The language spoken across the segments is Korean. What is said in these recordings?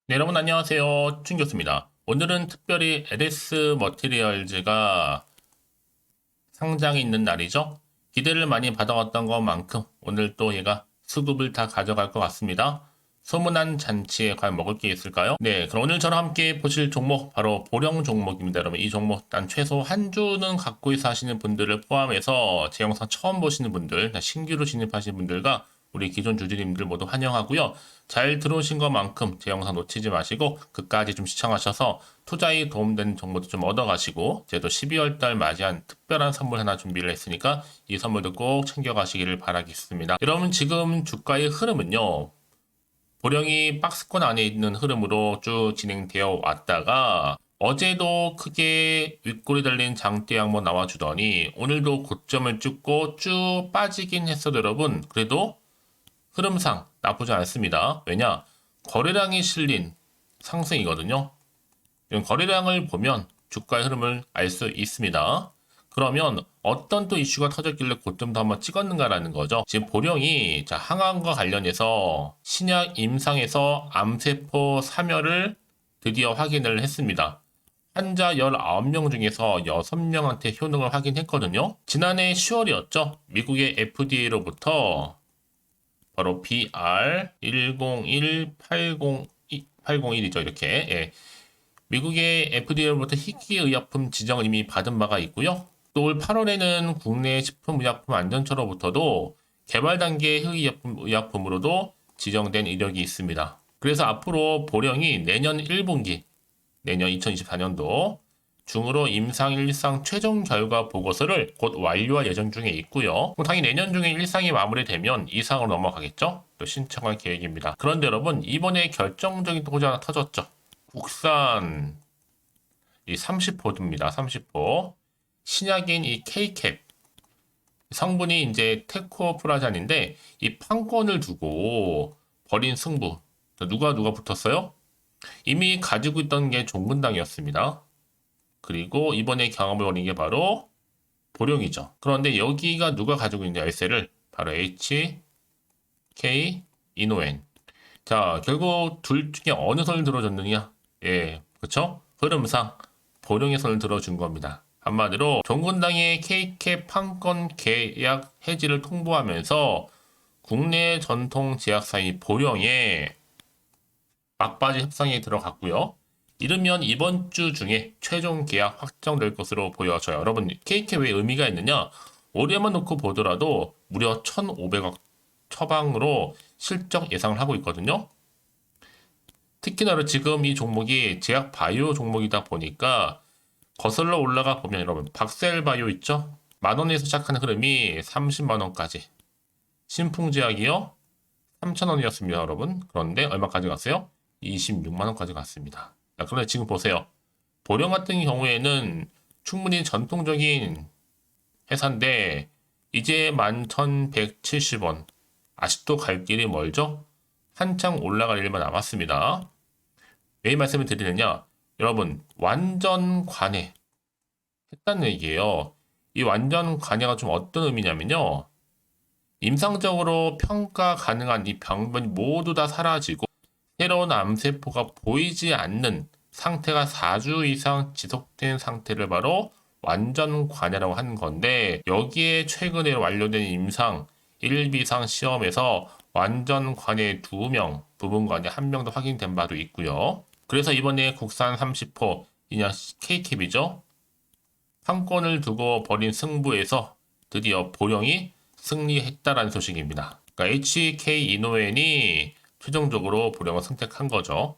네, 여러분 안녕하세요. 춘 교수입니다. 오늘은 특별히 LS 머티리얼즈가 상장이 있는 날이죠. 기대를 많이 받아왔던 것만큼 오늘 또 얘가 수급을 다 가져갈 것 같습니다. 소문난 잔치에 과연 먹을 게 있을까요? 네, 그럼 오늘 저랑 함께 보실 종목 바로 보령 종목입니다. 여러분 이 종목 단 최소 한 주는 갖고 있어 하시는 분들을 포함해서 제 영상 처음 보시는 분들, 신규로 진입하신 분들과 우리 기존 주주님들 모두 환영하고요. 잘 들어오신 것만큼 제 영상 놓치지 마시고 끝까지 좀 시청하셔서 투자에 도움되는 정보도 좀 얻어가시고 제도 12월 달 맞이한 특별한 선물 하나 준비를 했으니까 이 선물도 꼭 챙겨가시기를 바라겠습니다. 여러분 지금 주가의 흐름은요. 보령이 박스권 안에 있는 흐름으로 쭉 진행되어 왔다가 어제도 크게 윗골이 달린 장대 한번 나와주더니 오늘도 고점을 찍고 쭉 빠지긴 했어도 여러분 그래도 흐름상 나쁘지 않습니다. 왜냐? 거래량이 실린 상승이거든요. 거래량을 보면 주가의 흐름을 알 수 있습니다. 그러면 어떤 또 이슈가 터졌길래 고점도 한번 찍었는가라는 거죠. 지금 보령이 항암과 관련해서 신약 임상에서 암세포 사멸을 드디어 확인을 했습니다. 환자 19명 중에서 6명한테 효능을 확인했거든요. 지난해 10월이었죠. 미국의 FDA로부터 바로 BR101801이죠. 이렇게. 예. 미국의 FDA로부터 희귀의약품 지정을 이미 받은 바가 있고요. 또 올 8월에는 국내 식품의약품안전처로부터도 개발 단계 의약품으로도 지정된 이력이 있습니다. 그래서 앞으로 보령이 내년 1분기, 내년 2024년도 중으로 임상 1상 최종 결과 보고서를 곧 완료할 예정 중에 있고요. 당연히 내년 중에 1상이 마무리되면 2상으로 넘어가겠죠? 또 신청할 계획입니다. 그런데 여러분 이번에 결정적인 호재 하나 터졌죠. 국산 이 30호입니다. 30호 신약인 이 K캡 성분이 이제 테코프라잔인데 이 판권을 두고 벌인 승부 누가 붙었어요? 이미 가지고 있던 게 종근당이었습니다. 그리고 이번에 경험을 벌인 게 바로 보령이죠. 그런데 여기가 누가 가지고 있는 열쇠를 바로 HK 이노엔. 자, 결국 둘 중에 어느 선을 들어줬느냐? 예, 그쵸? 흐름상 보령의 선을 들어준 겁니다. 한마디로 종군당의 K캡 판권 계약 해지를 통보하면서 국내 전통 제약사인 보령에 막바지 협상에 들어갔고요. 이르면 이번 주 중에 최종 계약 확정될 것으로 보여져요. 여러분, K캡 왜 의미가 있느냐? 올해만 놓고 보더라도 무려 1,500억 처방으로 실적 예상을 하고 있거든요. 특히나 지금 이 종목이 제약 바이오 종목이다 보니까 거슬러 올라가 보면 여러분 박셀 바이오 있죠? 만 원에서 시작하는 흐름이 30만 원까지. 신풍제약이요? 3천 원이었습니다, 여러분. 그런데 얼마까지 갔어요? 26만 원까지 갔습니다. 자, 그런데 지금 보세요. 보령 같은 경우에는 충분히 전통적인 회사인데 이제 11,170원. 아직도 갈 길이 멀죠? 한창 올라갈 일만 남았습니다. 왜 이 말씀을 드리느냐? 여러분, 완전 관해 했다는 얘기예요. 이 완전 관해가 좀 어떤 의미냐면요. 임상적으로 평가 가능한 이 병변이 모두 다 사라지고 새로운 암세포가 보이지 않는 상태가 4주 이상 지속된 상태를 바로 완전 관해라고 하는 건데 여기에 최근에 완료된 임상 1비상 시험에서 완전 관해 2명, 부분 관해 1명도 확인된 바도 있고요. 그래서 이번에 국산 30호 이냐 K캡이죠. 판권을 두고 벌인 승부에서 드디어 보령이 승리했다라는 소식입니다. 그러니까 HK 이노엔이 최종적으로 보령을 선택한 거죠.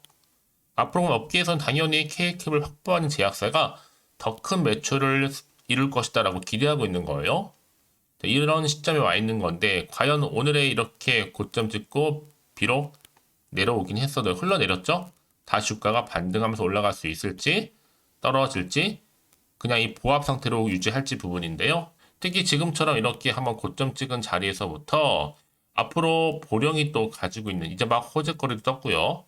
앞으로 업계에서는 당연히 K캡을 확보하는 제약사가 더 큰 매출을 이룰 것이다라고 기대하고 있는 거예요. 이런 시점에 와 있는 건데 과연 오늘에 이렇게 고점 찍고 비록 내려오긴 했어도 흘러내렸죠? 다시 주가가 반등하면서 올라갈 수 있을지 떨어질지 그냥 이 보합 상태로 유지할지 부분인데요. 특히 지금처럼 이렇게 한번 고점 찍은 자리에서부터 앞으로 보령이 또 가지고 있는 이제 막 호재거리도 떴고요.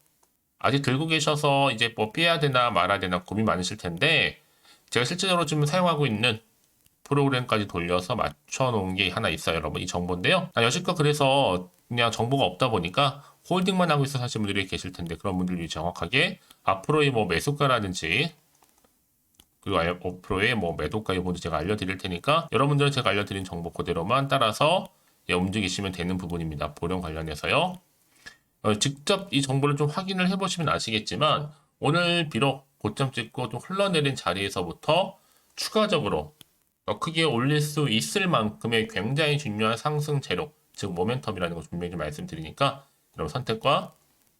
아직 들고 계셔서 이제 뭐 빼야 되나 말아야 되나 고민 많으실 텐데 제가 실제적으로 지금 사용하고 있는 프로그램까지 돌려서 맞춰놓은 게 하나 있어요, 여러분. 이 정보인데요. 여지껏 그래서 그냥 정보가 없다 보니까 홀딩만 하고 있어 하시는 분들이 계실 텐데 그런 분들이 정확하게 앞으로의 뭐 매수가라든지 그리고 앞으로의 뭐 매도가 여부도 제가 알려드릴 테니까 여러분들은 제가 알려드린 정보 그대로만 따라서 움직이시면 되는 부분입니다. 보령 관련해서요. 직접 이 정보를 좀 확인을 해보시면 아시겠지만 오늘 비록 고점 찍고 좀 흘러내린 자리에서부터 추가적으로 더 크게 올릴 수 있을 만큼의 굉장히 중요한 상승 재료, 즉 모멘텀이라는 거 분명히 좀 말씀드리니까 여러분 선택과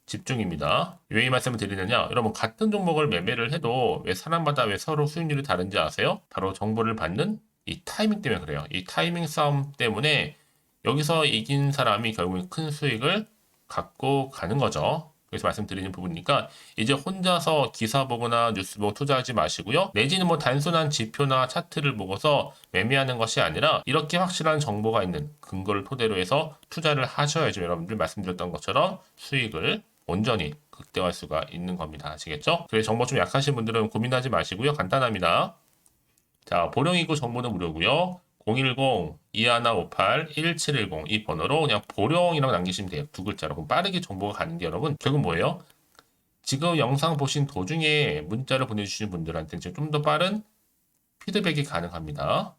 집중입니다. 왜 이 말씀을 드리느냐? 여러분 같은 종목을 매매를 해도 왜 사람마다 왜 서로 수익률이 다른지 아세요? 바로 정보를 받는 이 타이밍 때문에 그래요. 이 타이밍 싸움 때문에 여기서 이긴 사람이 결국엔 큰 수익을 갖고 가는 거죠. 그래서 말씀드리는 부분이니까 이제 혼자서 기사 보거나 뉴스 보고 투자하지 마시고요. 내지는 뭐 단순한 지표나 차트를 보고서 매매하는 것이 아니라 이렇게 확실한 정보가 있는 근거를 토대로 해서 투자를 하셔야죠. 여러분들 말씀드렸던 것처럼 수익을 온전히 극대화할 수가 있는 겁니다. 아시겠죠? 그래서 정보 좀 약하신 분들은 고민하지 마시고요. 간단합니다. 자, 보령이고 정보는 무료고요. 010-2158-1710 이 번호로 그냥 보령이라고 남기시면 돼요. 두 글자로. 그럼 빠르게 정보가 가는데 여러분 결국 뭐예요? 지금 영상 보신 도중에 문자를 보내주시는 분들한테는 좀 더 빠른 피드백이 가능합니다.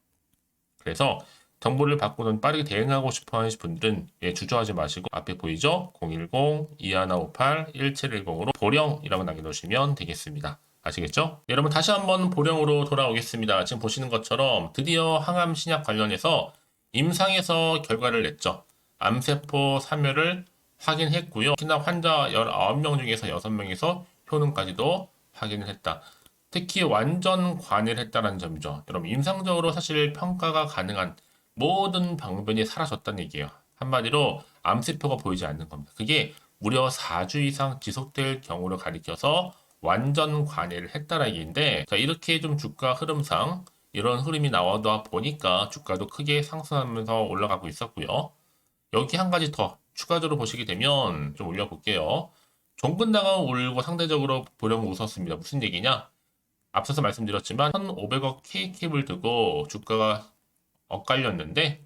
그래서 정보를 받고는 빠르게 대응하고 싶어 하시는 분들은 주저하지 마시고 앞에 보이죠? 010-2158-1710으로 보령이라고 남겨놓으시면 되겠습니다. 아시겠죠? 여러분 다시 한번 보령으로 돌아오겠습니다. 지금 보시는 것처럼 드디어 항암 신약 관련해서 임상에서 결과를 냈죠. 암세포 사멸을 확인했고요. 특히나 환자 19명 중에서 6명에서 효능까지도 확인을 했다. 특히 완전 관해를 했다는 점이죠. 여러분 임상적으로 사실 평가가 가능한 모든 병변이 사라졌다는 얘기예요. 한마디로 암세포가 보이지 않는 겁니다. 그게 무려 4주 이상 지속될 경우를 가리켜서 완전 관해를 했다는 얘기인데 자, 이렇게 좀 주가 흐름상 이런 흐름이 나와다 보니까 주가도 크게 상승하면서 올라가고 있었고요. 여기 한 가지 더 추가적으로 보시게 되면 좀 올려볼게요. 종근당은 올고 상대적으로 보령 웃었습니다. 무슨 얘기냐? 앞서서 말씀드렸지만 1,500억 K캡을 두고 주가가 엇갈렸는데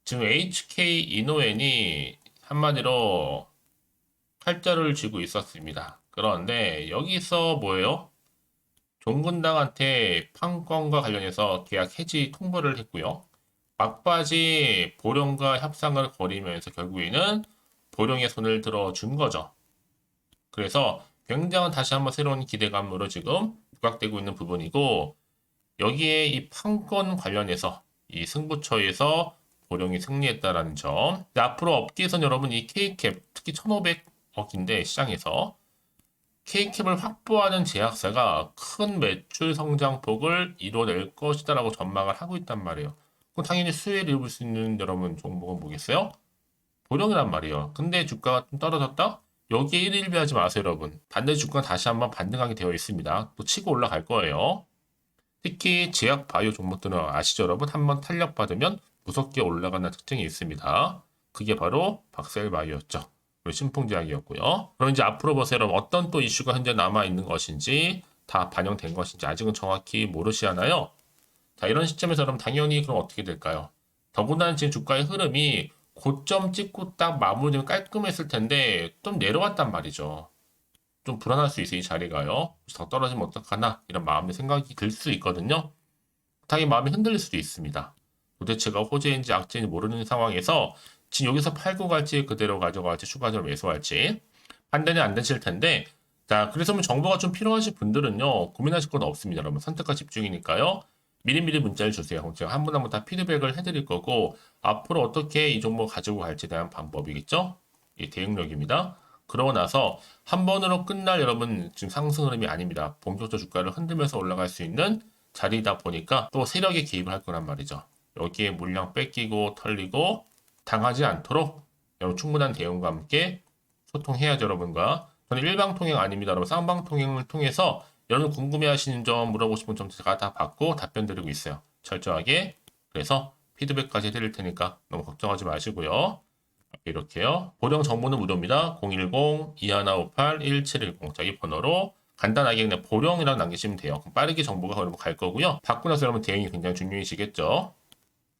지금 HK 이노엔이 한마디로 칼자루를 쥐고 있었습니다. 그런데 여기서 뭐예요? 종근당한테 판권과 관련해서 계약 해지 통보를 했고요. 막바지 보령과 협상을 벌이면서 결국에는 보령의 손을 들어준 거죠. 그래서 굉장한 다시 한번 새로운 기대감으로 지금 부각되고 있는 부분이고 여기에 이 판권 관련해서 이 승부처에서 보령이 승리했다라는 점. 앞으로 업계에서는 여러분 이 K캡 특히 1,500억인데 시장에서 K캡을 확보하는 제약사가 큰 매출 성장폭을 이뤄낼 것이다라고 전망을 하고 있단 말이에요. 그럼 당연히 수혜를 입을 수 있는 여러분 종목은 뭐겠어요? 보령이란 말이에요. 근데 주가가 좀 떨어졌다? 여기에 일일비하지 마세요, 여러분. 반대 주가가 다시 한번 반등하게 되어 있습니다. 또 치고 올라갈 거예요. 특히 제약 바이오 종목들은 아시죠, 여러분? 한번 탄력받으면 무섭게 올라가는 특징이 있습니다. 그게 바로 박셀바이오였죠. 그리고 신풍제약이었고요. 그럼 이제 앞으로 보세요, 여러분. 어떤 또 이슈가 현재 남아있는 것인지 다 반영된 것인지 아직은 정확히 모르시잖아요. 자, 이런 시점에서 여러분 당연히 그럼 어떻게 될까요? 더군다나 지금 주가의 흐름이 고점 찍고 딱 마무리되면 깔끔했을 텐데 좀 내려왔단 말이죠. 좀 불안할 수 있어요, 이 자리가요. 더 떨어지면 어떡하나 이런 마음의 생각이 들 수 있거든요. 당연히 마음이 흔들릴 수도 있습니다. 도대체가 호재인지 악재인지 모르는 상황에서 지금 여기서 팔고 갈지 그대로 가져갈지 추가적으로 매수할지 판단이 안 되실 텐데 자, 그래서 뭐 정보가 좀 필요하신 분들은요 고민하실 건 없습니다. 여러분 선택과 집중이니까요. 미리미리 문자를 주세요. 그럼 제가 한 분 한 분 다 피드백을 해드릴 거고 앞으로 어떻게 이 종목 가지고 갈지에 대한 방법이겠죠? 이 대응력입니다. 그러고 나서 한 번으로 끝날 여러분 지금 상승 흐름이 아닙니다. 본격적으로 주가를 흔들면서 올라갈 수 있는 자리다 보니까 또 세력이 개입을 할 거란 말이죠. 여기에 물량 뺏기고 털리고 당하지 않도록 여러분 충분한 대응과 함께 소통해야죠, 여러분과. 저는 일방통행 아닙니다. 여러분 쌍방통행을 통해서 여러분 궁금해하시는 점 물어보시는 점 제가 다 받고 답변 드리고 있어요. 철저하게. 그래서 피드백까지 해드릴 테니까 너무 걱정하지 마시고요. 이렇게요. 보령 정보는 무료입니다. 010-2158-1710 자, 이 번호로 간단하게 그냥 보령이라고 남기시면 돼요. 그럼 빠르게 정보가 여러분 갈 거고요. 받고 나서 여러분 대응이 굉장히 중요해지겠죠.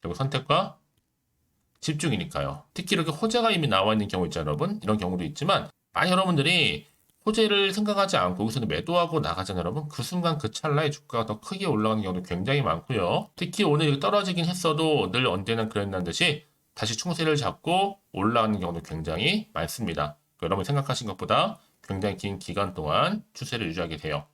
그리고 선택과 집중이니까요. 특히 이렇게 호재가 이미 나와 있는 경우 있잖아요, 여러분. 이런 경우도 있지만 만약 여러분들이 호재를 생각하지 않고 여기서는 매도하고 나가잖아요, 여러분. 그 순간 그 찰나에 주가가 더 크게 올라가는 경우도 굉장히 많고요. 특히 오늘 이렇게 떨어지긴 했어도 늘 언제나 그랬다는 듯이 다시 충세를 잡고 올라가는 경우도 굉장히 많습니다. 여러분 생각하신 것보다 굉장히 긴 기간 동안 추세를 유지하게 돼요.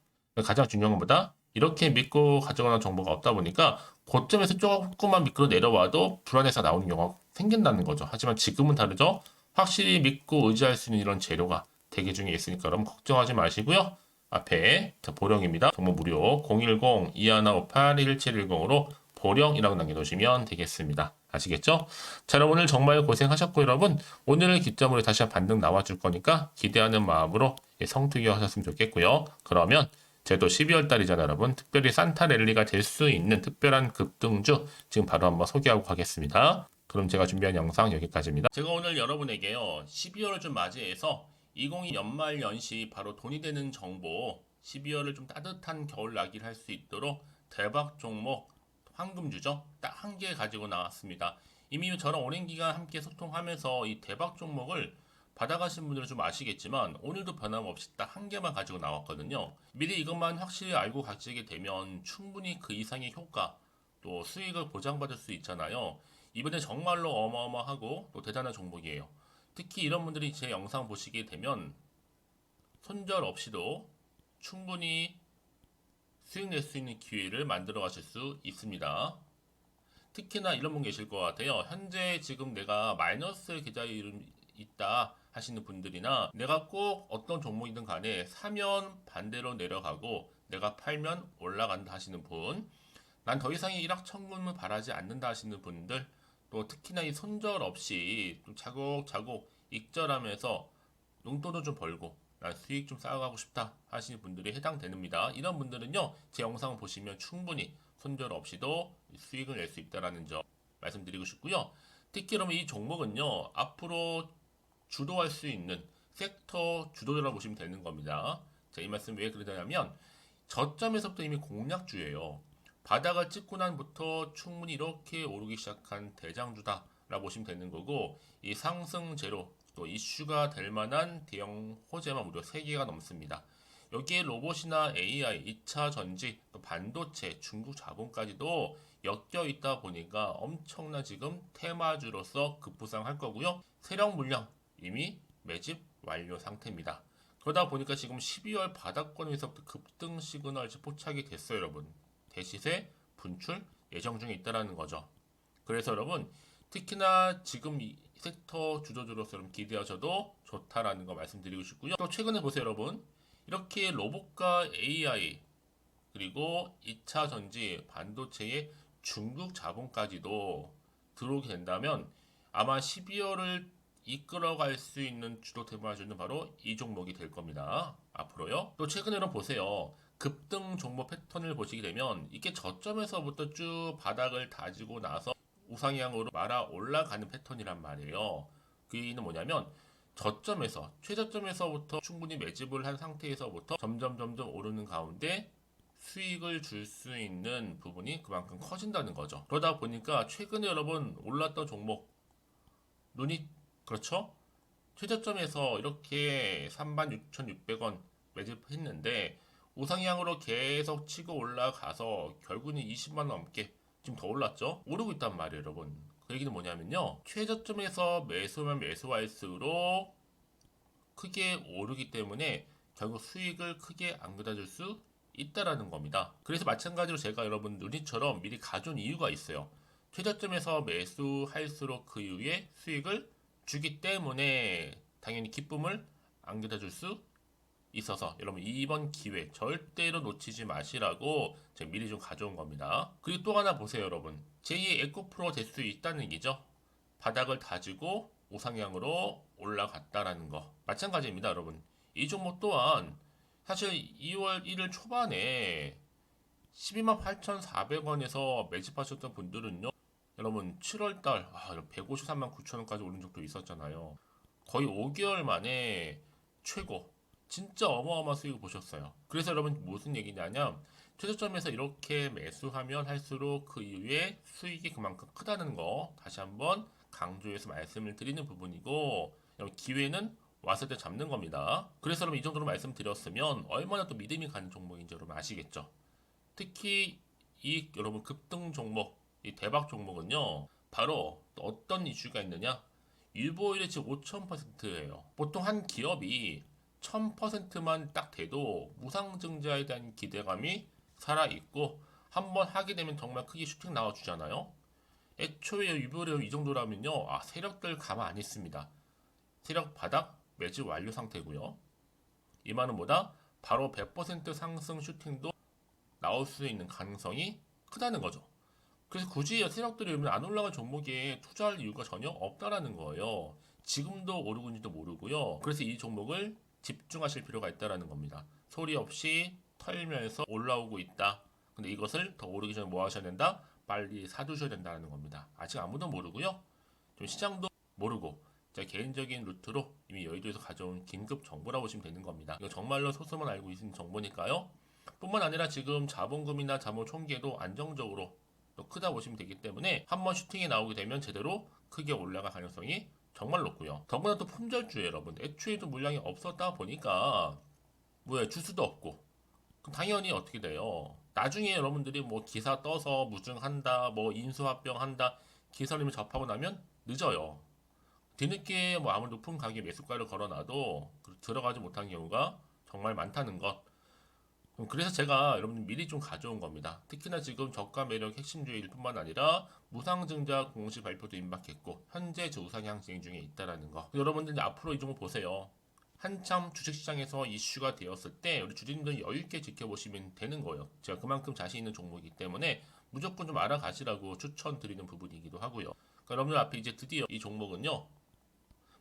가장 중요한 것보다 이렇게 믿고 가져가는 정보가 없다 보니까 고점에서 조금만 미끄러 내려와도 불안해서 나오는 경우가 생긴다는 거죠. 하지만 지금은 다르죠. 확실히 믿고 의지할 수 있는 이런 재료가 대기 중에 있으니까 여러분 걱정하지 마시고요. 앞에 보령입니다. 정보 무료 010-2158-1710으로 보령이라고 남겨놓으시면 되겠습니다. 아시겠죠? 자, 여러분 오늘 정말 고생하셨고 여러분 오늘을 기점으로 다시 한 반등 나와줄 거니까 기대하는 마음으로 성투기 하셨으면 좋겠고요. 그러면 제도 12월 달이잖아요, 여러분. 특별히 산타 랠리가 될 수 있는 특별한 급등주 지금 바로 한번 소개하고 가겠습니다. 그럼 제가 준비한 영상 여기까지입니다. 제가 오늘 여러분에게요. 12월을 좀 맞이해서 2022 연말 연시 바로 돈이 되는 정보 12월을 좀 따뜻한 겨울 나기를 할 수 있도록 대박 종목 황금주죠. 딱 한 개 가지고 나왔습니다. 이미 저랑 오랜 기간 함께 소통하면서 이 대박 종목을 받아가신 분들은 좀 아시겠지만 오늘도 변함없이 딱 한 개만 가지고 나왔거든요. 미리 이것만 확실히 알고 가지게 되면 충분히 그 이상의 효과 또 수익을 보장받을 수 있잖아요. 이번에 정말로 어마어마하고 또 대단한 종목이에요. 특히 이런 분들이 제 영상 보시게 되면 손절 없이도 충분히 수익 낼 수 있는 기회를 만들어 가실 수 있습니다. 특히나 이런 분 계실 것 같아요. 현재 지금 내가 마이너스 계좌에 있다 하시는 분들이나 내가 꼭 어떤 종목이든 간에 사면 반대로 내려가고 내가 팔면 올라간다 하시는 분, 난 더 이상의 일확천금을 바라지 않는다 하시는 분들, 또 특히나 이 손절 없이 좀 차곡차곡 익절하면서 용돈도 좀 벌고 난 수익 좀 쌓아가고 싶다 하시는 분들이 해당됩니다. 이런 분들은요 제 영상을 보시면 충분히 손절 없이도 수익을 낼 수 있다는 점 말씀드리고 싶고요. 특히 그러면 이 종목은요 앞으로 주도할 수 있는 섹터 주도자라고 보시면 되는 겁니다. 자, 이 말씀 왜 그러냐면 저점에서부터 이미 공략주예요. 바닥을 찍고 난부터 충분히 이렇게 오르기 시작한 대장주다라고 보시면 되는 거고 이 상승제로 또 이슈가 될 만한 대형 호재만 무려 3개가 넘습니다. 여기에 로봇이나 AI, 2차 전지, 또 반도체, 중국 자본까지도 엮여 있다 보니까 엄청난 지금 테마주로서 급부상할 거고요. 세력 물량 이미 매집 완료 상태입니다. 그러다 보니까 지금 12월 바닥권에서부터 급등 시그널이 포착이 됐어요, 여러분. 대시세 분출 예정 중에 있다라는 거죠. 그래서 여러분 특히나 지금 이 섹터 주도주로서 기대하셔도 좋다라는 거 말씀드리고 싶고요. 또 최근에 보세요, 여러분. 이렇게 로봇과 AI 그리고 2차 전지 반도체의 중국 자본까지도 들어오게 된다면 아마 12월을 이끌어갈 수 있는 주도 테마주는 바로 이 종목이 될 겁니다. 앞으로요. 또 최근에는 보세요. 급등 종목 패턴을 보시게 되면 이게 저점에서부터 쭉 바닥을 다지고 나서 우상향으로 말아 올라가는 패턴이란 말이에요. 그 얘기는 뭐냐면 저점에서 최저점에서부터 충분히 매집을 한 상태에서부터 점점 오르는 가운데 수익을 줄 수 있는 부분이 그만큼 커진다는 거죠. 그러다 보니까 최근에 여러분 올랐던 종목 눈이 그렇죠? 최저점에서 이렇게 36,600원 매집했는데 우상향으로 계속 치고 올라가서 결국은 20만 원 넘게 지금 더 올랐죠? 오르고 있단 말이에요, 여러분. 그 얘기는 뭐냐면요. 최저점에서 매수하면 매수할수록 크게 오르기 때문에 결국 수익을 크게 안 가져줄 수 있다라는 겁니다. 그래서 마찬가지로 제가 여러분 누리처럼 미리 가져온 이유가 있어요. 최저점에서 매수할수록 그 이후에 수익을 주기 때문에 당연히 기쁨을 안겨다 줄 수 있어서 여러분 이번 기회 절대로 놓치지 마시라고 제가 미리 좀 가져온 겁니다. 그리고 또 하나 보세요, 여러분. 제2의 에코프로 될 수 있다는 얘기죠. 바닥을 다지고 우상향으로 올라갔다라는 거 마찬가지입니다, 여러분. 이 종목 또한 사실 2월 1일 초반에 12만 8,400원에서 매집하셨던 분들은요. 여러분 7월달 153만 9천원까지 오른 적도 있었잖아요. 거의 5개월 만에 최고 진짜 어마어마한 수익을 보셨어요. 그래서 여러분 무슨 얘기냐면 최저점에서 이렇게 매수하면 할수록 그 이후에 수익이 그만큼 크다는 거 다시 한번 강조해서 말씀을 드리는 부분이고, 기회는 왔을 때 잡는 겁니다. 그래서 여러분 이 정도로 말씀드렸으면 얼마나 또 믿음이 가는 종목인지 여러분 아시겠죠? 특히 이 여러분 급등 종목, 이 대박 종목은요, 바로 또 어떤 이슈가 있느냐? 일보일이 지금 5000%예요. 보통 한 기업이 1000%만 딱 돼도 무상증자에 대한 기대감이 살아있고 한번 하게 되면 정말 크게 슈팅 나와주잖아요. 애초에 일보일이 이 정도라면요, 세력들 가만 안 있습니다. 세력 바닥 매집 완료 상태고요. 이 말은 뭐다? 바로 100% 상승 슈팅도 나올 수 있는 가능성이 크다는 거죠. 그래서 굳이 세력들이 안 올라간 종목에 투자할 이유가 전혀 없다라는 거예요. 지금도 오르고 있는지도 모르고요. 그래서 이 종목을 집중하실 필요가 있다라는 겁니다. 소리 없이 털면서 올라오고 있다. 근데 이것을 더 오르기 전에 뭐 하셔야 된다? 빨리 사두셔야 된다는 겁니다. 아직 아무도 모르고요. 좀 시장도 모르고 제 개인적인 루트로 이미 여의도에서 가져온 긴급 정보라고 보시면 되는 겁니다. 이거 정말로 소수만 알고 있는 정보니까요. 뿐만 아니라 지금 자본금이나 자본 총계도 안정적으로 또 크다 보시면 되기 때문에 한번 슈팅이 나오게 되면 제대로 크게 올라갈 가능성이 정말 높고요. 더구나 또 품절주에 여러분 애초에도 물량이 없었다 보니까 주수도 없고 그럼 당연히 어떻게 돼요? 나중에 여러분들이 뭐 기사 떠서 무증한다, 뭐 인수합병한다 기사님을 접하고 나면 늦어요. 뒤늦게 뭐 아무리 높은 가격에 매수가를 걸어놔도 들어가지 못한 경우가 정말 많다는 것. 그래서 제가 여러분 미리 좀 가져온 겁니다. 특히나 지금 저가 매력 핵심주일 뿐만 아니라 무상증자 공시 발표도 임박했고 현재 우상향 진행 중에 있다라는 거. 여러분들 이제 앞으로 이 종목 보세요. 한참 주식시장에서 이슈가 되었을 때 우리 주주님들 여유있게 지켜보시면 되는 거예요. 제가 그만큼 자신 있는 종목이기 때문에 무조건 좀 알아가시라고 추천드리는 부분이기도 하고요. 그러니까 여러분들 앞에 이제 드디어 이 종목은요.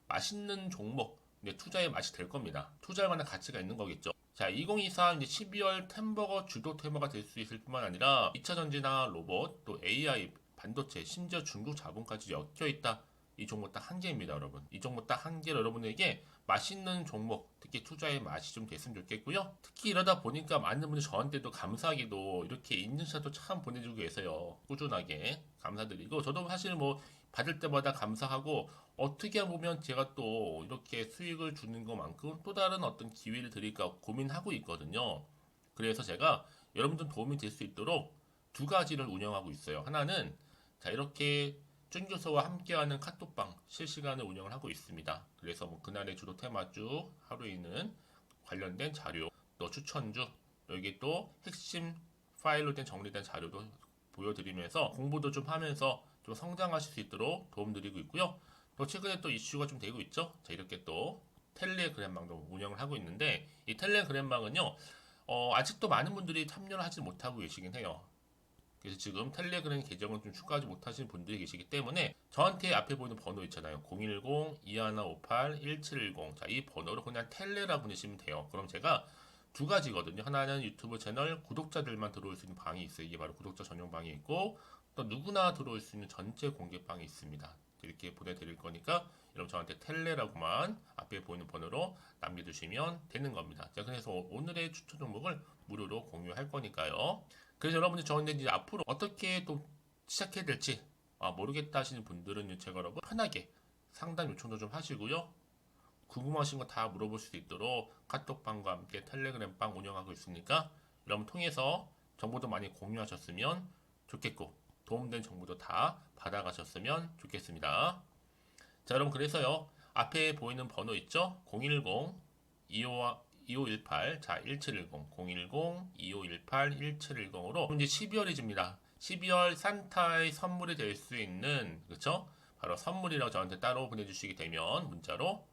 맛있는 종목, 투자의 맛이 될 겁니다. 투자할 만한 가치가 있는 거겠죠. 자, 2023 이제 12월 템버거 주도 테마가 될 수 있을 뿐만 아니라 2차 전지나 로봇, 또 AI, 반도체, 심지어 중국 자본까지 엮여 있다. 이 종목 딱 한 개입니다, 여러분. 이 종목 딱 한 개를 여러분에게 맛있는 종목, 특히 투자의 맛이 좀 됐으면 좋겠고요. 특히 이러다 보니까 많은 분들이 저한테도 감사하게도 이렇게 인증샷도 참 보내주고 계세요. 꾸준하게 감사드리고 저도 사실 뭐 받을 때마다 감사하고 어떻게 보면 제가 또 이렇게 수익을 주는 것만큼 또 다른 어떤 기회를 드릴까 고민하고 있거든요. 그래서 제가 여러분들 도움이 될 수 있도록 두 가지를 운영하고 있어요. 하나는 자 이렇게 쫀교서와 함께하는 카톡방 실시간으로 운영을 하고 있습니다. 그래서 뭐 그날의 주로 테마주, 하루에 있는 관련된 자료, 또 추천주, 여기 또 핵심 파일로 된 정리된 자료도 보여드리면서 공부도 좀 하면서 좀 성장하실 수 있도록 도움드리고 있고요. 또 최근에 또 이슈가 좀 되고 있죠. 자 이렇게 또 텔레그램방도 운영을 하고 있는데 이 텔레그램방은요 아직도 많은 분들이 참여를 하지 못하고 계시긴 해요. 그래서 지금 텔레그램 계정을 좀 추가하지 못하시는 분들이 계시기 때문에 저한테 앞에 보이는 번호 있잖아요. 010-2158-1710. 자, 이 번호로 그냥 텔레라 보내시면 돼요. 그럼 제가 두 가지거든요. 하나는 유튜브 채널 구독자들만 들어올 수 있는 방이 있어요. 이게 바로 구독자 전용 방이 있고 또 누구나 들어올 수 있는 전체 공개방이 있습니다. 이렇게 보내드릴 거니까 여러분 저한테 텔레라고만 앞에 보이는 번호로 남겨두시면 되는 겁니다. 자, 그래서 오늘의 추천 종목을 무료로 공유할 거니까요. 그래서 여러분들 저한테 이제 앞으로 어떻게 또 시작해야 될지 모르겠다 하시는 분들은 제가 여러분 편하게 상담 요청도 좀 하시고요. 궁금하신 거 다 물어볼 수 있도록 카톡방과 함께 텔레그램방 운영하고 있으니까 여러분 통해서 정보도 많이 공유하셨으면 좋겠고 도움된 정보도 다 받아가셨으면 좋겠습니다. 자 여러분 그래서요 앞에 보이는 번호 있죠? 010-2518 자 1710 010-2518-1710으로 이제 12월이집니다. 12월 산타의 선물이 될 수 있는 그쵸? 바로 선물이라고 저한테 따로 보내주시게 되면 문자로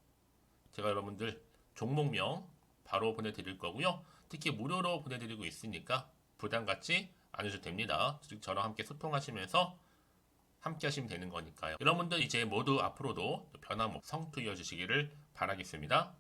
제가 여러분들 종목명 바로 보내드릴 거고요. 특히 무료로 보내드리고 있으니까 부담 갖지 않으셔도 됩니다. 즉 저랑 함께 소통하시면서 함께 하시면 되는 거니까요. 여러분들 이제 모두 앞으로도 변함없이 성투 이어주시기를 바라겠습니다.